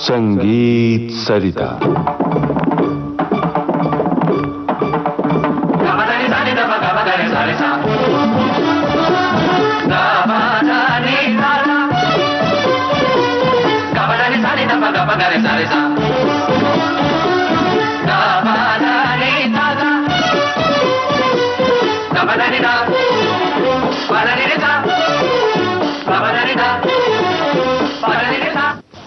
संगीत सरिता।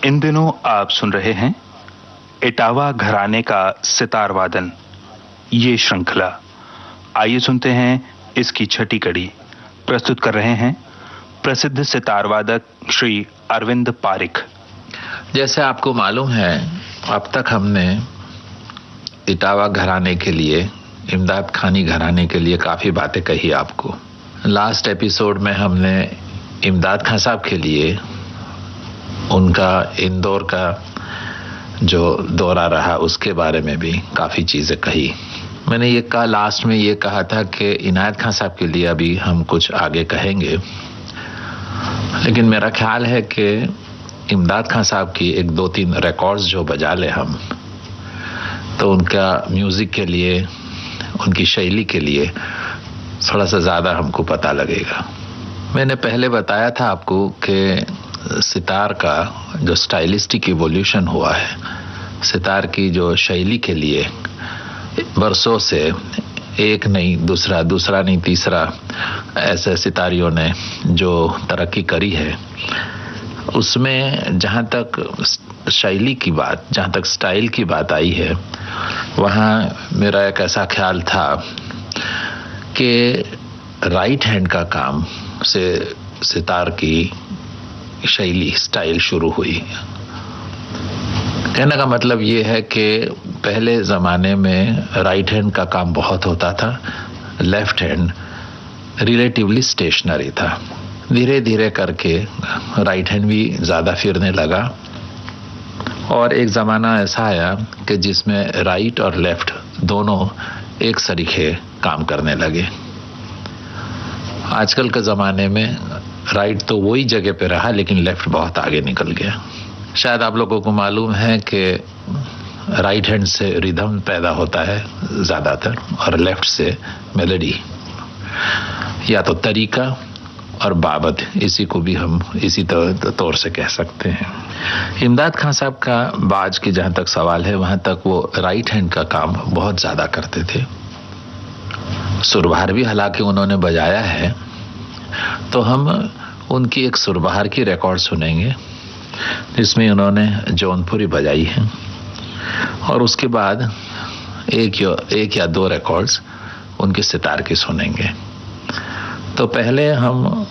इन दिनों आप सुन रहे हैं इटावा घराने का सितार वादन, ये श्रृंखला। आइए सुनते हैं इसकी छठी कड़ी। प्रस्तुत कर रहे हैं प्रसिद्ध सितार वादक श्री अरविंद पारिक। जैसे आपको मालूम है, अब तक हमने इटावा घराने के लिए, इमदाद खानी घराने के लिए काफ़ी बातें कही आपको। लास्ट एपिसोड में हमने इमदाद खान साहब के लिए उनका इंदौर का जो दौरा रहा उसके बारे में भी काफ़ी चीज़ें कही। मैंने ये कहा, लास्ट में ये कहा था कि इनायत खान साहब के लिए अभी हम कुछ आगे कहेंगे, लेकिन मेरा ख्याल है कि इमदाद खान साहब की एक दो तीन रिकॉर्ड्स जो बजा ले हम, तो उनका म्यूज़िक के लिए, उनकी शैली के लिए थोड़ा सा ज़्यादा हमको पता लगेगा। मैंने पहले बताया था आपको कि सितार का जो स्टाइलिस्टिक इवोल्यूशन हुआ है, सितार की जो शैली के लिए बरसों से एक नहीं दूसरा, दूसरा नहीं तीसरा, ऐसे सितारियों ने जो तरक्की करी है, उसमें जहाँ तक शैली की बात, जहाँ तक स्टाइल की बात आई है, वहाँ मेरा एक ऐसा ख्याल था कि राइट हैंड का काम से सितार की शैली, स्टाइल शुरू हुई। कहने का मतलब ये है कि पहले ज़माने में राइट हैंड का काम बहुत होता था, लेफ्ट हैंड रिलेटिवली स्टेशनरी था। धीरे धीरे करके राइट हैंड भी ज़्यादा फिरने लगा और एक ज़माना ऐसा आया कि जिसमें राइट और लेफ्ट दोनों एक सरीखे काम करने लगे। आजकल के ज़माने में राइट तो वही जगह पे रहा, लेकिन लेफ्ट बहुत आगे निकल गया। शायद आप लोगों को मालूम है कि राइट हैंड से रिदम पैदा होता है ज़्यादातर, और लेफ्ट से मेलोडी, या तो तरीका और बाबत, इसी को भी हम इसी तौर से कह सकते हैं। इमदाद खान साहब का बाज की जहाँ तक सवाल है, वहाँ तक वो राइट हैंड का काम बहुत ज़्यादा करते थे। सुरबहार भी हालांकि उन्होंने बजाया है, तो हम उनकी एक सुरबहार की रिकॉर्ड सुनेंगे जिसमें उन्होंने जौनपुरी बजाई है, और उसके बाद एक या दो रिकॉर्ड्स उनके सितार की सुनेंगे। तो पहले हम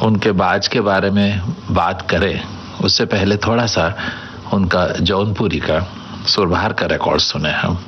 उनके बाज के बारे में बात करें, उससे पहले थोड़ा सा उनका जौनपुरी का सुरबहार का रिकॉर्ड सुने हम।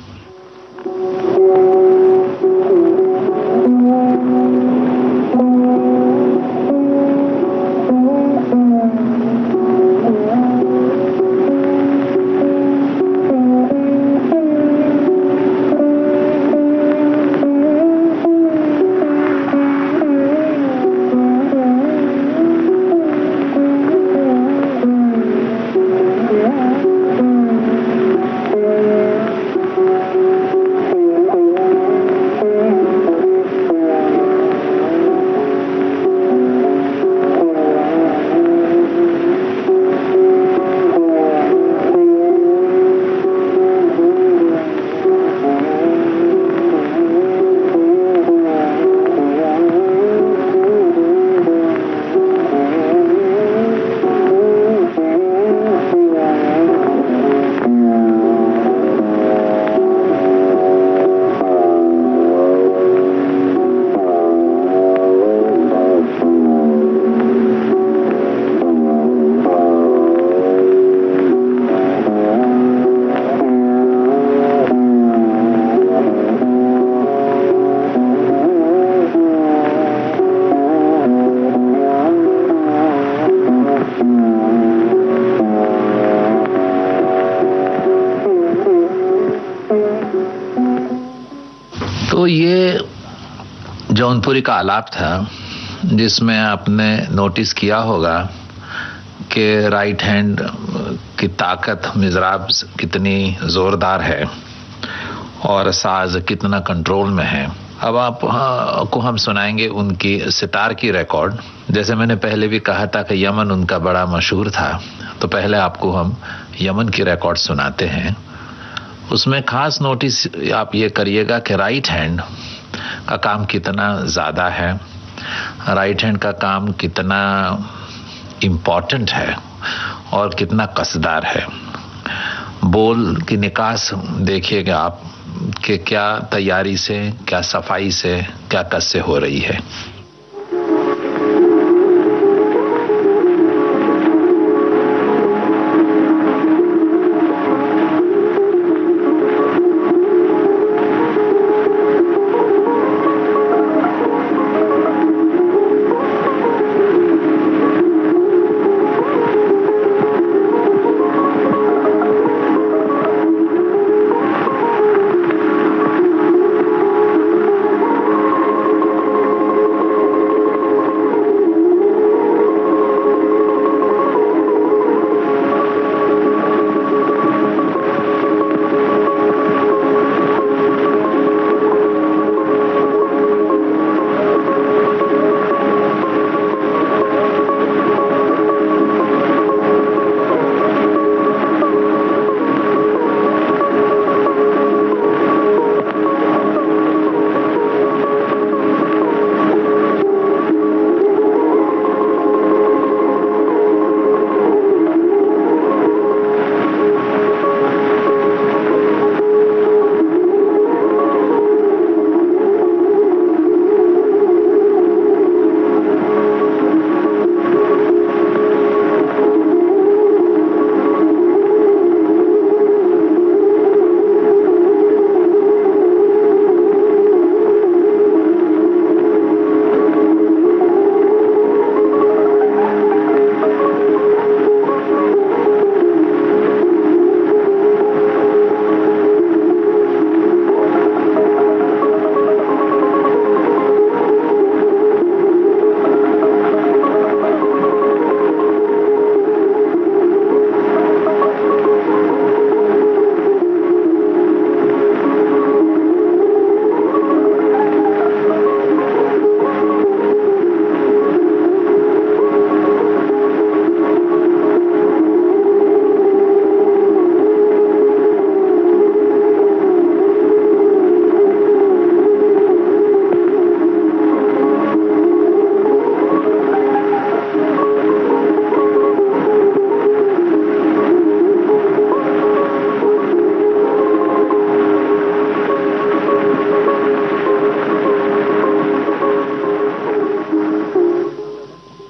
जौनपुरी का आलाप था, जिसमें आपने नोटिस किया होगा कि राइट हैंड की ताकत, मिजराब कितनी जोरदार है और साज कितना कंट्रोल में है। अब आपको हम सुनाएंगे उनकी सितार की रिकॉर्ड। जैसे मैंने पहले भी कहा था कि यमन उनका बड़ा मशहूर था, तो पहले आपको हम यमन की रिकॉर्ड सुनाते हैं। उसमें खास नोटिस आप ये करिएगा कि राइट हैंड का काम कितना ज़्यादा है, राइट हैंड का काम कितना इम्पोर्टेंट है और कितना कसदार है। बोल की निकास देखिएगा आप कि क्या तैयारी से, क्या सफाई से, क्या कस से हो रही है।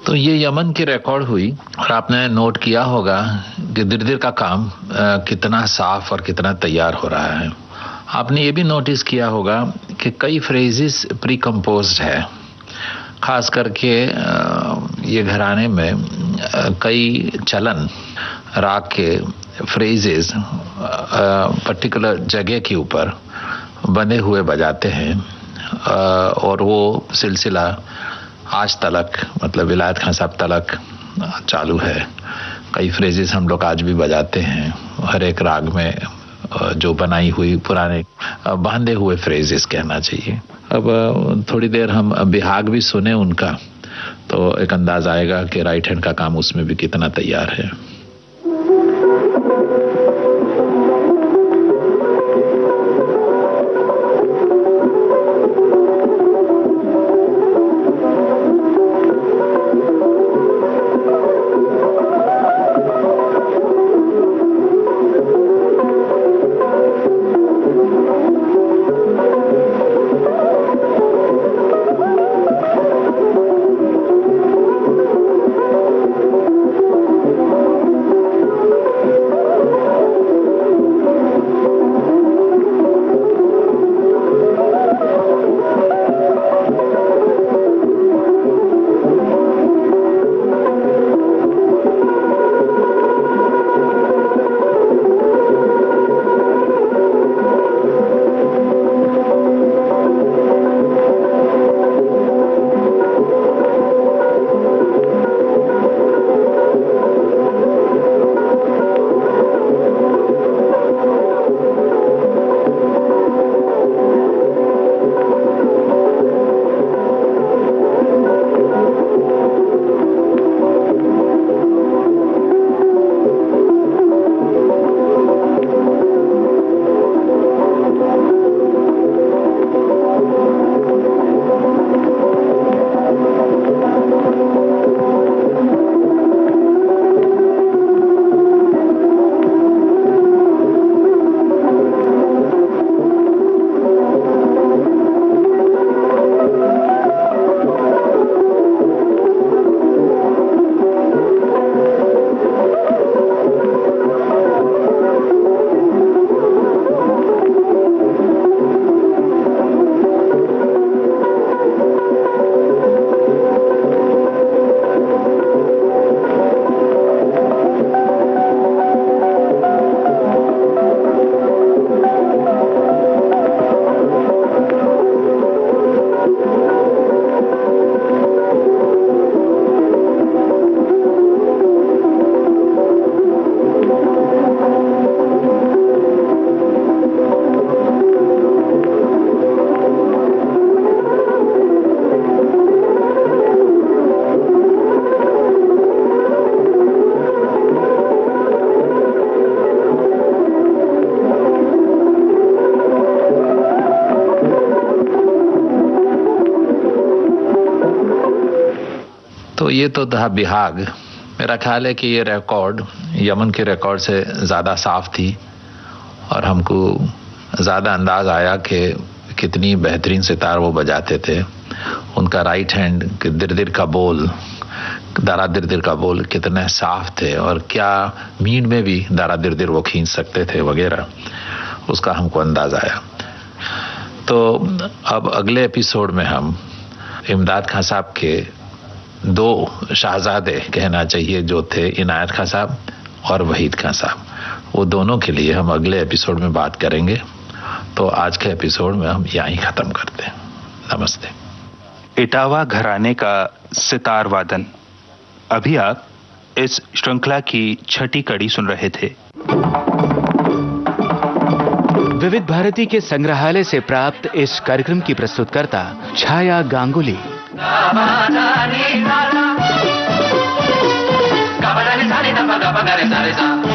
तो ये यमन की रिकॉर्ड हुई और आपने नोट किया होगा कि दिर का काम कितना साफ और कितना तैयार हो रहा है। आपने ये भी नोटिस किया होगा कि कई फ्रेजेस प्री कंपोज्ड है, खास करके ये घराने में कई चलन राग के फ्रेजेस पर्टिकुलर जगह के ऊपर बने हुए बजाते हैं और वो सिलसिला आज तलक, मतलब विलायत खान साहब तलक चालू है। कई फ्रेजेस हम लोग आज भी बजाते हैं, हर एक राग में जो बनाई हुई पुराने बांधे हुए फ्रेजेस कहना चाहिए। अब थोड़ी देर हम बिहाग भी सुने उनका, तो एक अंदाज आएगा कि राइट हैंड का काम उसमें भी कितना तैयार है। तो ये तो था बिहाग। मेरा ख्याल है कि ये रिकॉर्ड यमन के रिकॉर्ड से ज़्यादा साफ थी और हमको ज़्यादा अंदाज आया कि कितनी बेहतरीन सितार वो बजाते थे। उनका राइट हैंड दिर का बोल, दारा दिर का बोल कितने साफ थे और क्या मीन में भी दारा दिर वो खींच सकते थे वगैरह, उसका हमको अंदाज आया। तो अब अगले एपिसोड में हम इमदाद खां साहब के दो शहजादे कहना चाहिए जो थे, इनायत खां साहब और वहीद खां साहब, वो दोनों के लिए हम अगले एपिसोड में बात करेंगे। तो आज के एपिसोड में हम यहीं ख़त्म करते हैं। नमस्ते। इटावा घराने का सितार वादन। अभी आप इस श्रृंखला की छठी कड़ी सुन रहे थे। विविध भारती के संग्रहालय से प्राप्त इस कार्यक्रम की प्रस्तुतकर्ता छाया गांगुली। Gaba